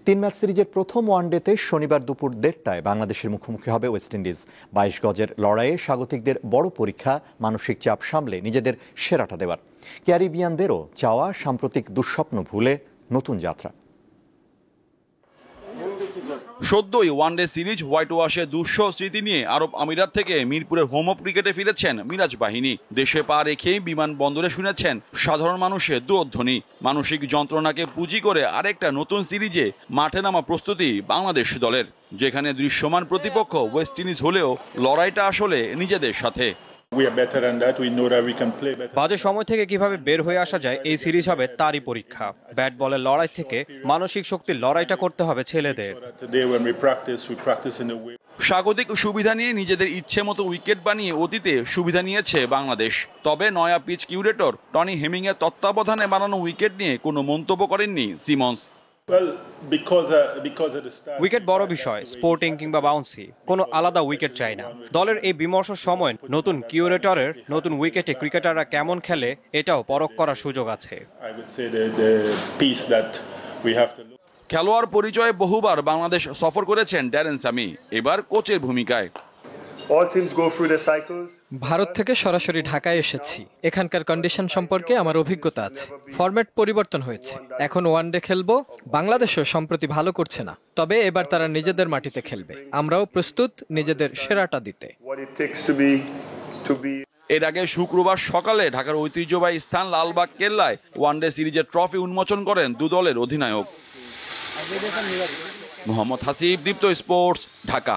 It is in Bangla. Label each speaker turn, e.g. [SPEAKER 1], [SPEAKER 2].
[SPEAKER 1] 3 ম্যাচ সিরিজের প্রথম ওয়ানডেতে শনিবার দুপুর 1:30টায় বাংলাদেশের মুখোমুখি হবে ওয়েস্ট ইন্ডিজ। 22 গজের লড়াইয়ে স্বাগতিকদের বড় পরীক্ষা মানসিক চাপ সামলে নিজেদের সেরাটা দেওয়ার। ক্যারিবিয়ানদেরও চাওয়া সাম্প্রতিক দুঃস্বপ্ন ভুলে নতুন যাত্রা।
[SPEAKER 2] সদ্যই ওয়ানডে সিরিজ হোয়াইট ওয়াশে দুঃসহ স্মৃতি নিয়ে আরব আমিরাত থেকে মিরপুরের হোম অফ ক্রিকেটে ফিরেছেন মিরাজ বাহিনী। দেশে পা রেখেই বিমানবন্দরে শুনেছেন সাধারণ মানুষের দুধ্বনি। মানসিক যন্ত্রণাকে পুঁজি করে আরেকটা নতুন সিরিজে মাঠে নামা প্রস্তুতি বাংলাদেশ দলের, যেখানে দৃশ্যমান প্রতিপক্ষ ওয়েস্ট ইন্ডিজ হলেও লড়াইটা আসলে নিজেদের সাথে।
[SPEAKER 3] বাজে সময় থেকে কিভাবে বের হয়ে আসা যায় এই সিরিজ হবে তারই পরীক্ষা। ব্যাট বলের লড়াই থেকে মানসিক শক্তির লড়াইটা করতে হবে ছেলেদের।
[SPEAKER 2] স্বাগতিক সুবিধা নিয়ে নিজেদের ইচ্ছে মতো উইকেট বানিয়ে অতীতে সুবিধা নিয়েছে বাংলাদেশ। তবে নয়া পিচ কিউরেটর টনি হেমিং এর তত্ত্বাবধানে বানানো উইকেট নিয়ে কোনো মন্তব্য করেননি সিমন্স।
[SPEAKER 3] উইকেট বড় বিষয়, স্পোর্টিং কিংবা বাউন্সি, কোনো আলাদা উইকেট চাই না। দলের এই বিমর্ষ সময় নতুন কিউরেটরের নতুন উইকেটে ক্রিকেটাররা কেমন খেলে এটাও পরখ করার সুযোগ আছে।
[SPEAKER 2] খেলোয়াড় পরিচয়ে বহুবার বাংলাদেশ সফর করেছেন ড্যারেন সামি, এবার কোচের ভূমিকায়।
[SPEAKER 4] ভারত থেকে সরাসরি ঢাকায় এসেছি। এখানকার কন্ডিশন সম্পর্কে আমার অভিজ্ঞতা আছে। ফরম্যাট পরিবর্তন হয়েছে, এখন ওয়ানডে খেলবো। বাংলাদেশও সম্প্রতি ভালো করছে না, তবে এবার তারা নিজেদের মাটিতে খেলবে। আমরাও প্রস্তুত নিজেদের সেরাটা দিতে।
[SPEAKER 2] এর আগে শুক্রবার সকালে ঢাকার ঐতিহ্যবাহী স্থান লালবাগ কেল্লায় ওয়ানডে সিরিজের ট্রফি উন্মোচন করেন দু দলের অধিনায়ক। মোহাম্মদ হাসিব, দীপ্ত স্পোর্টস, ঢাকা।